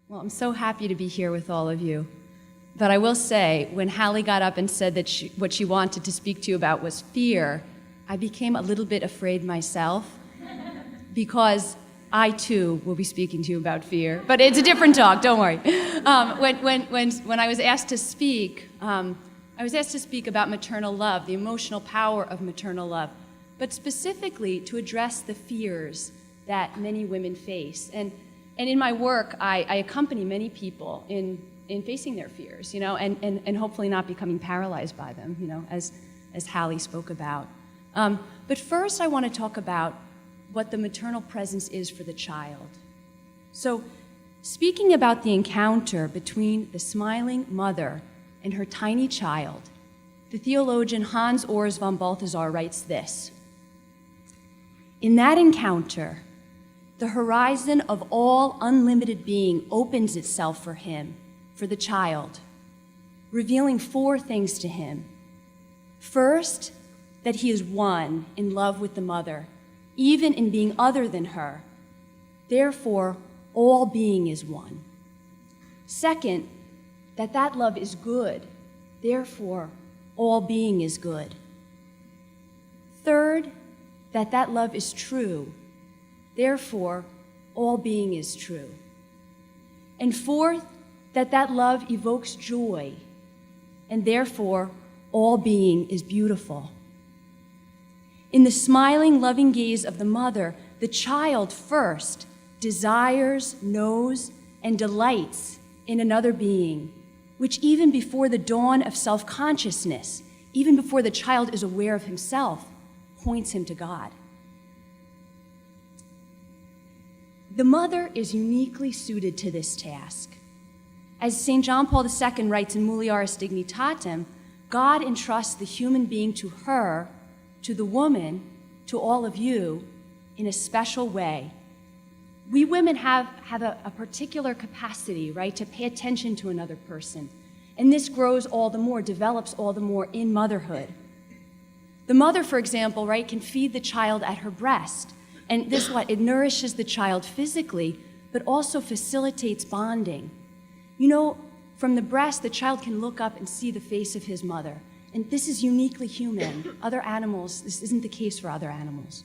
Well, I'm so happy to be here with all of you. But I will say, when Hallie got up and said that what she wanted to speak to you about was fear, I became a little bit afraid myself because I, too, will be speaking to you about fear. But it's a different talk, don't worry. When I was asked to speak, about maternal love, the emotional power of maternal love, but specifically to address the fears that many women face. And in my work, I accompany many people in facing their fears, and hopefully not becoming paralyzed by them, as Hallie spoke about. But first, I want to talk about what the maternal presence is for the child. So, speaking about the encounter between the smiling mother and her tiny child, the theologian Hans Urs von Balthasar writes this: "In that encounter, the horizon of all unlimited being opens itself for him, for the child, revealing 4 things to him. First, that he is one in love with the mother, even in being other than her. Therefore, all being is one. Second, that love is good. Therefore, all being is good. Third, that love is true. Therefore, all being is true. And fourth, that love evokes joy, and therefore, all being is beautiful. In the smiling, loving gaze of the mother, the child first desires, knows, and delights in another being, which even before the dawn of self-consciousness, even before the child is aware of himself, points him to God. The mother is uniquely suited to this task. As St. John Paul II writes in Mulieris Dignitatem, God entrusts the human being to her, to the woman, to all of you, in a special way. We women have a particular capacity, right, to pay attention to another person. And this grows all the more, develops all the more in motherhood. The mother, for example, right, can feed the child at her breast. And this it nourishes the child physically, but also facilitates bonding. From the breast, the child can look up and see the face of his mother. And this is uniquely human. Other animals, this isn't the case for other animals.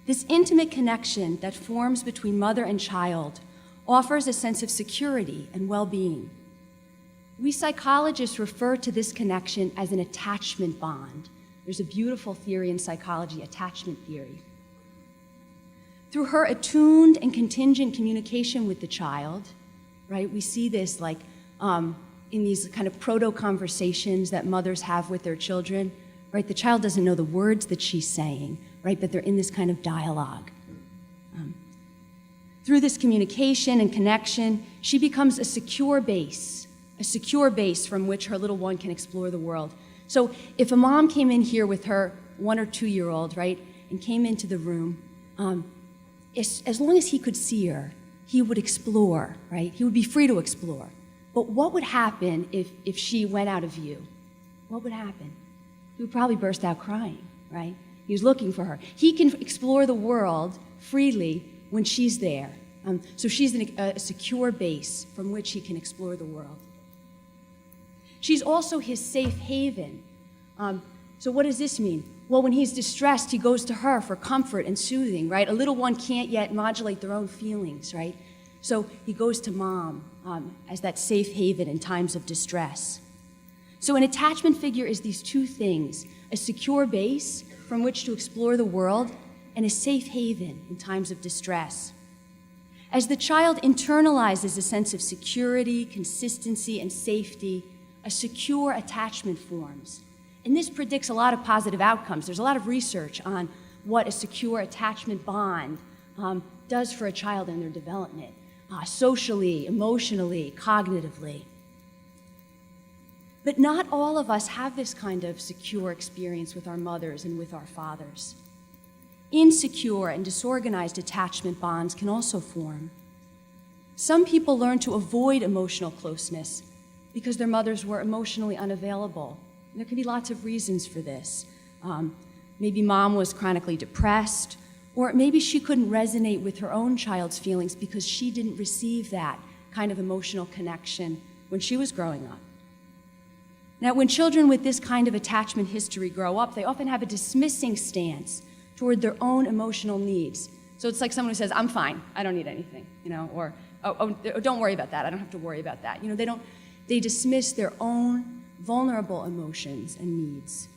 This intimate connection that forms between mother and child offers a sense of security and well-being. We psychologists refer to this connection as an attachment bond. There's a beautiful theory in psychology, attachment theory. Through her attuned and contingent communication with the child, right, we see this in these kind of proto-conversations that mothers have with their children, right? The child doesn't know the words that she's saying, right? But they're in this kind of dialogue. Through this communication and connection, she becomes a secure base from which her little one can explore the world. So if a mom came in here with her 1 or 2-year-old, right, and came into the room, as long as he could see her, he would explore, right? He would be free to explore. But what would happen if she went out of view? What would happen? He would probably burst out crying, right? He was looking for her. He can explore the world freely when she's there. So she's a secure base from which he can explore the world. She's also his safe haven. So what does this mean? Well, when he's distressed, he goes to her for comfort and soothing, right? A little one can't yet modulate their own feelings, right? So he goes to mom as that safe haven in times of distress. So an attachment figure is these 2 things: a secure base from which to explore the world and a safe haven in times of distress. As the child internalizes a sense of security, consistency, and safety, a secure attachment forms. And this predicts a lot of positive outcomes. There's a lot of research on what a secure attachment bond does for a child in their development, socially, emotionally, cognitively. But not all of us have this kind of secure experience with our mothers and with our fathers. Insecure and disorganized attachment bonds can also form. Some people learn to avoid emotional closeness because their mothers were emotionally unavailable. And there can be lots of reasons for this. Maybe mom was chronically depressed, Or maybe she couldn't resonate with her own child's feelings because she didn't receive that kind of emotional connection when she was growing up. Now, when children with this kind of attachment history grow up, they often have a dismissing stance toward their own emotional needs. So it's like someone who says, "I'm fine, I don't need anything," or oh, don't worry about that, I don't have to worry about that. They dismiss their own vulnerable emotions and needs.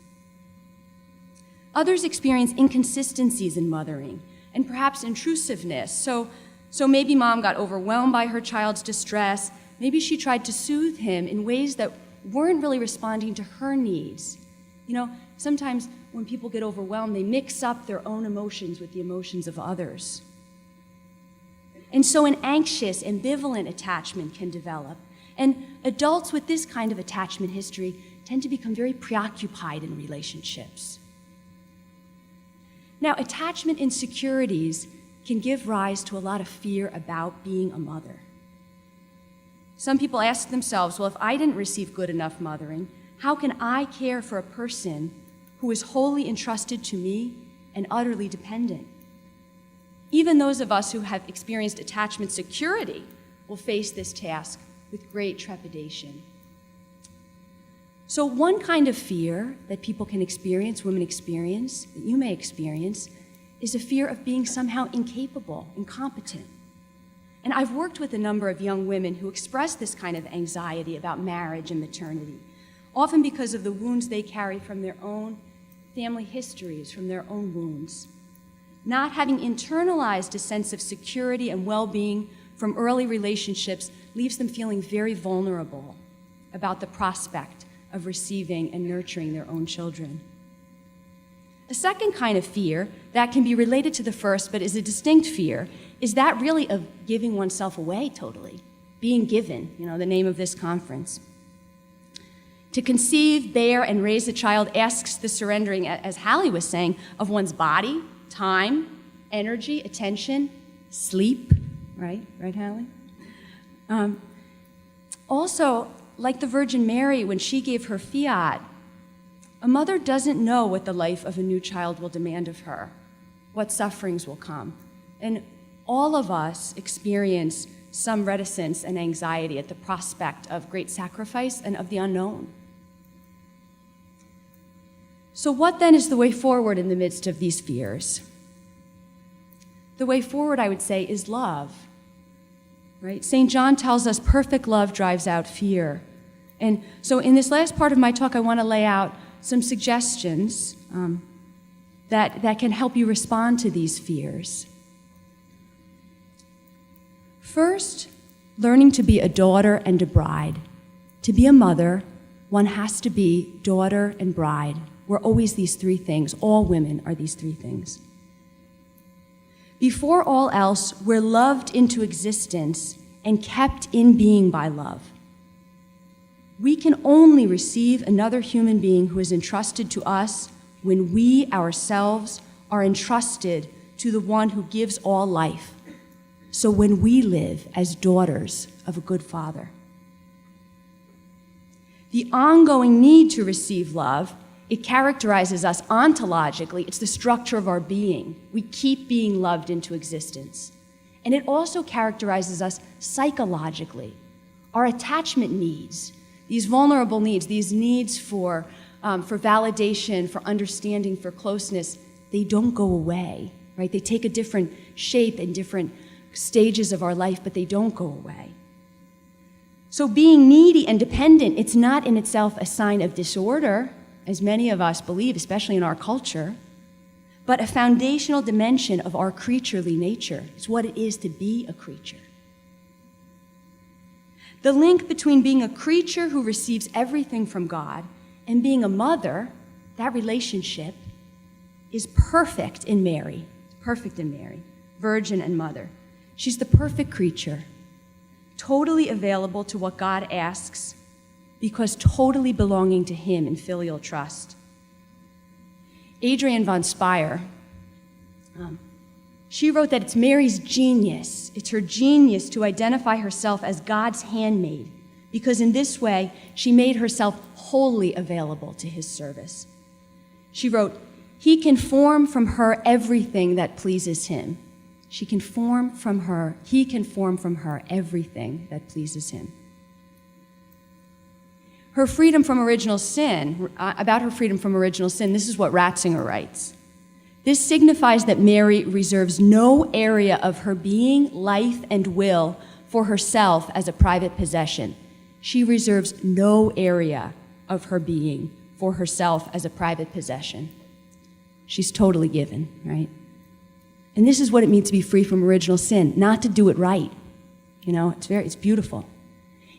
Others experience inconsistencies in mothering and perhaps intrusiveness. So maybe mom got overwhelmed by her child's distress. Maybe she tried to soothe him in ways that weren't really responding to her needs. Sometimes when people get overwhelmed, they mix up their own emotions with the emotions of others. And so an anxious, ambivalent attachment can develop. And adults with this kind of attachment history tend to become very preoccupied in relationships. Now, attachment insecurities can give rise to a lot of fear about being a mother. Some people ask themselves, well, if I didn't receive good enough mothering, how can I care for a person who is wholly entrusted to me and utterly dependent? Even those of us who have experienced attachment security will face this task with great trepidation. So one kind of fear that people can experience, women experience, that you may experience, is a fear of being somehow incapable, incompetent. And I've worked with a number of young women who express this kind of anxiety about marriage and maternity, often because of the wounds they carry from their own family histories, from their own wounds. Not having internalized a sense of security and well-being from early relationships leaves them feeling very vulnerable about the prospect of receiving and nurturing their own children. A second kind of fear that can be related to the first but is a distinct fear is that really of giving oneself away totally, being given, the name of this conference. To conceive, bear, and raise a child asks the surrendering, as Hallie was saying, of one's body, time, energy, attention, sleep, right, Hallie? Also, like the Virgin Mary, when she gave her fiat, a mother doesn't know what the life of a new child will demand of her, what sufferings will come. And all of us experience some reticence and anxiety at the prospect of great sacrifice and of the unknown. So what then is the way forward in the midst of these fears? The way forward, I would say, is love. Right? St. John tells us perfect love drives out fear. And so in this last part of my talk, I want to lay out some suggestions that can help you respond to these fears. First, learning to be a daughter and a bride. To be a mother, one has to be daughter and bride. We're always these three things. All women are these three things. Before all else, we're loved into existence and kept in being by love. We can only receive another human being who is entrusted to us when we ourselves are entrusted to the one who gives all life. So when we live as daughters of a good father. The ongoing need to receive love, it characterizes us ontologically. It's the structure of our being. We keep being loved into existence. And it also characterizes us psychologically. Our attachment needs, these vulnerable needs, these needs for validation, for understanding, for closeness, they don't go away, right? They take a different shape in different stages of our life, but they don't go away. So being needy and dependent, it's not in itself a sign of disorder, as many of us believe, especially in our culture, but a foundational dimension of our creaturely nature. It's what it is to be a creature. The link between being a creature who receives everything from God and being a mother, that relationship, is perfect in Mary, virgin and mother. She's the perfect creature, totally available to what God asks, because totally belonging to him in filial trust. Adrienne von Speyr, she wrote that it's Mary's genius, it's her genius to identify herself as God's handmaid, because in this way, she made herself wholly available to his service. She wrote, He can form from her everything that pleases him. She can form from her, he can form from her everything that pleases him. Her freedom from original sin, about her freedom from original sin, this is what Ratzinger writes. This signifies that Mary reserves no area of her being, life, and will for herself as a private possession. She reserves no area of her being for herself as a private possession. She's totally given, right? And this is what it means to be free from original sin, not to do it right. You know, it's beautiful.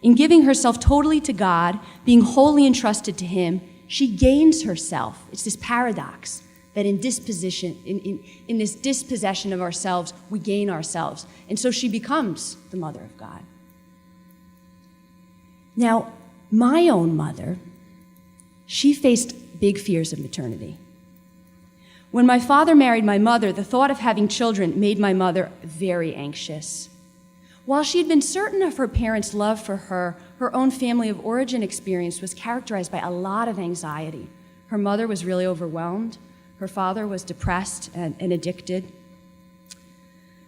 In giving herself totally to God, being wholly entrusted to him, she gains herself. It's this paradox that in this dispossession of ourselves, we gain ourselves. And so she becomes the mother of God. Now, my own mother, she faced big fears of maternity. When my father married my mother, the thought of having children made my mother very anxious. While she had been certain of her parents' love for her, her own family of origin experience was characterized by a lot of anxiety. Her mother was really overwhelmed. Her father was depressed and addicted.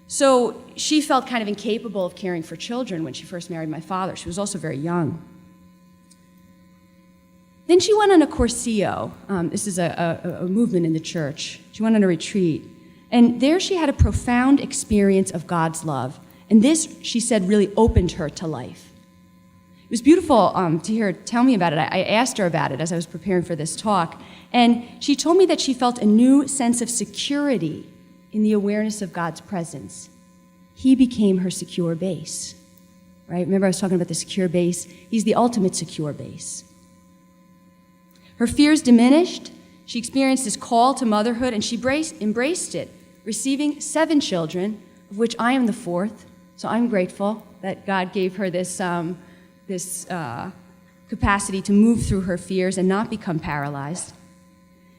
So she felt kind of incapable of caring for children when she first married my father. She was also very young. Then she went on a Cursillo. This is a movement in the church. She went on a retreat. And there she had a profound experience of God's love. And this, she said, really opened her to life. It was beautiful to hear her tell me about it. I asked her about it as I was preparing for this talk. And she told me that she felt a new sense of security in the awareness of God's presence. He became her secure base, right? Remember I was talking about the secure base? He's the ultimate secure base. Her fears diminished. She experienced this call to motherhood, and she embraced it, receiving 7 children, of which I am the 4th. So I'm grateful that God gave her this capacity to move through her fears and not become paralyzed.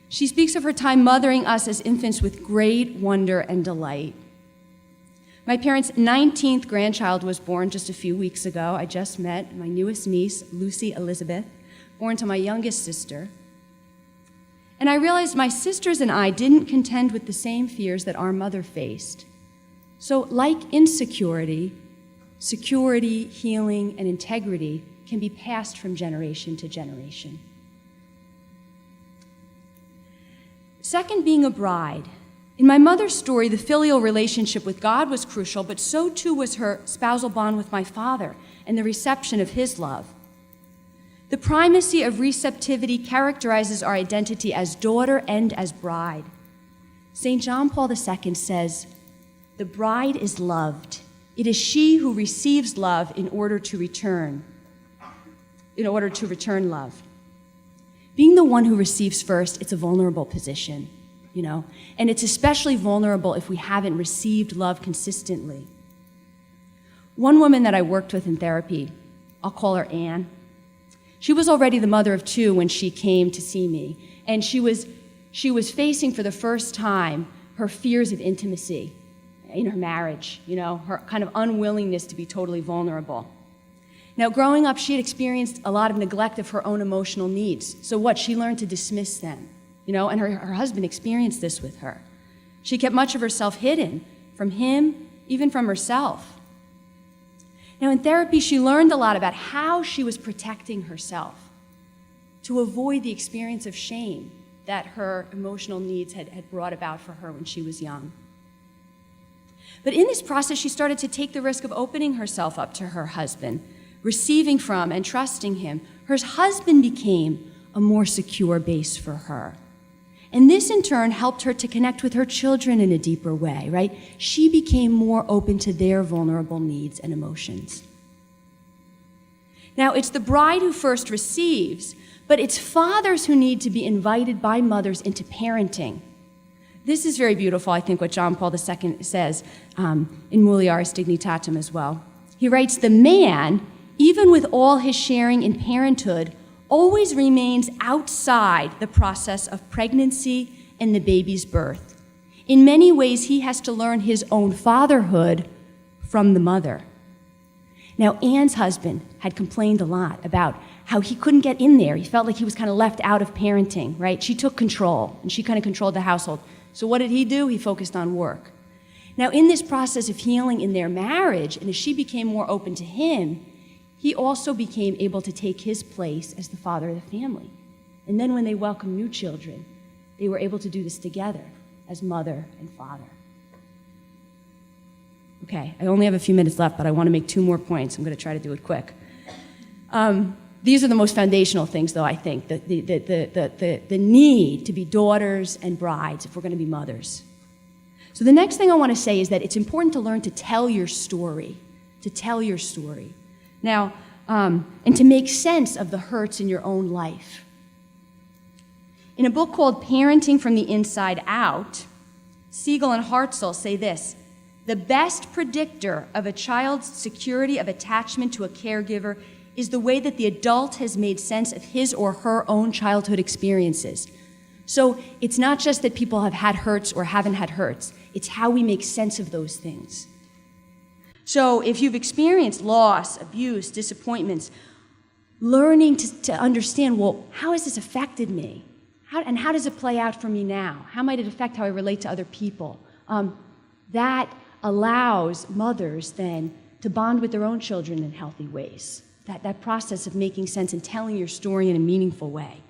She speaks of her time mothering us as infants with great wonder and delight. My parents' 19th grandchild was born just a few weeks ago. I just met my newest niece, Lucy Elizabeth, born to my youngest sister. And I realized my sisters and I didn't contend with the same fears that our mother faced. So like insecurity, security, healing, and integrity can be passed from generation to generation. Second, being a bride. In my mother's story, the filial relationship with God was crucial, but so too was her spousal bond with my father and the reception of his love. The primacy of receptivity characterizes our identity as daughter and as bride. St. John Paul II says, "The bride is loved. It is she who receives love in order to return love." Being the one who receives first, it's a vulnerable position, you know, and it's especially vulnerable if we haven't received love consistently. One woman that I worked with in therapy, I'll call her Anne, she was already the mother of 2 when she came to see me, and she was facing for the first time her fears of intimacy in her marriage, you know, her kind of unwillingness to be totally vulnerable. Now, growing up, she had experienced a lot of neglect of her own emotional needs. So what? She learned to dismiss them, you know, and her husband experienced this with her. She kept much of herself hidden from him, even from herself. Now, in therapy, she learned a lot about how she was protecting herself to avoid the experience of shame that her emotional needs had brought about for her when she was young. But in this process, she started to take the risk of opening herself up to her husband, receiving from and trusting him. Her husband became a more secure base for her. And this, in turn, helped her to connect with her children in a deeper way, right? She became more open to their vulnerable needs and emotions. Now, it's the bride who first receives, but it's fathers who need to be invited by mothers into parenting. This is very beautiful, I think, what John Paul II says in Mulieris Dignitatem as well. He writes, "The man, even with all his sharing in parenthood, always remains outside the process of pregnancy and the baby's birth. In many ways, he has to learn his own fatherhood from the mother." Now, Anne's husband had complained a lot about how he couldn't get in there. He felt like he was kind of left out of parenting, right? She took control, and she kind of controlled the household. So what did he do? He focused on work. Now, in this process of healing in their marriage, and as she became more open to him, he also became able to take his place as the father of the family. And then when they welcomed new children, they were able to do this together as mother and father. Okay, I only have a few minutes left, but I want to make 2 more points. I'm going to try to do it quick. These are the most foundational things, though, I think, the need to be daughters and brides if we're going to be mothers. So the next thing I want to say is that it's important to learn to tell your story, Now, and to make sense of the hurts in your own life. In a book called Parenting from the Inside Out, Siegel and Hartzell say this: the best predictor of a child's security of attachment to a caregiver is the way that the adult has made sense of his or her own childhood experiences. So it's not just that people have had hurts or haven't had hurts, it's how we make sense of those things. So if you've experienced loss, abuse, disappointments, learning to understand, well, how has this affected me? How does it play out for me now? How might it affect how I relate to other people? That allows mothers then to bond with their own children in healthy ways. That process of making sense and telling your story in a meaningful way.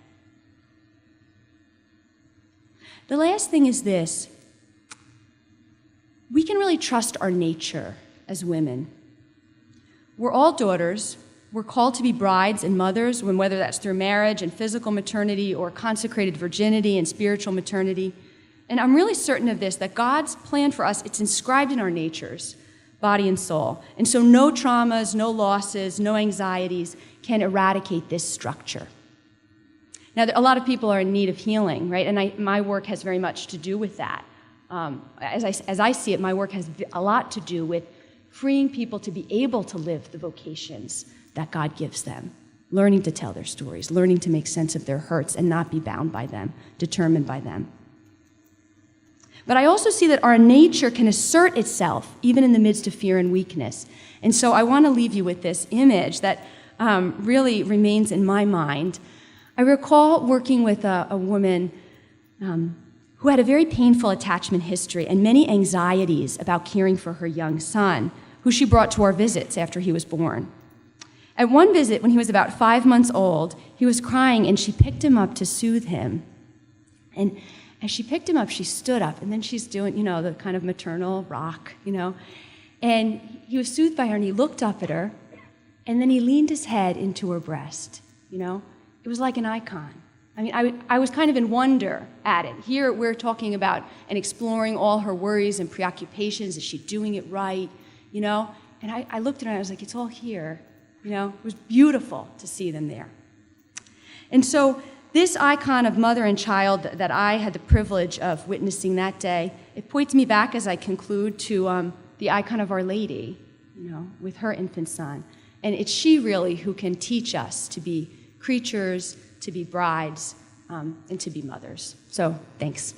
The last thing is this: we can really trust our nature as women. We're all daughters. We're called to be brides and mothers, whether that's through marriage and physical maternity or consecrated virginity and spiritual maternity. And I'm really certain of this, that God's plan for us, it's inscribed in our natures, body and soul. And so no traumas, no losses, no anxieties can eradicate this structure. Now, a lot of people are in need of healing, right? And my work has very much to do with that. As I see it, my work has a lot to do with freeing people to be able to live the vocations that God gives them, learning to tell their stories, learning to make sense of their hurts and not be bound by them, determined by them. But I also see that our nature can assert itself even in the midst of fear and weakness. And so I want to leave you with this image that really remains in my mind. I recall working with a woman who had a very painful attachment history and many anxieties about caring for her young son, who she brought to our visits after he was born. At one visit, when he was about 5 months old, he was crying, and she picked him up to soothe him. And as she picked him up, she stood up, and then she's doing, the kind of maternal rock, And he was soothed by her, and he looked up at her, and then he leaned his head into her breast, It was like an icon. I mean, I was kind of in wonder at it. Here we're talking about and exploring all her worries and preoccupations. Is she doing it right? And I looked at her and I was like, it's all here. It was beautiful to see them there. And so this icon of mother and child that I had the privilege of witnessing that day, it points me back as I conclude to the icon of Our Lady, with her infant son. And it's she really who can teach us to be creatures, to be brides, and to be mothers. So, thanks.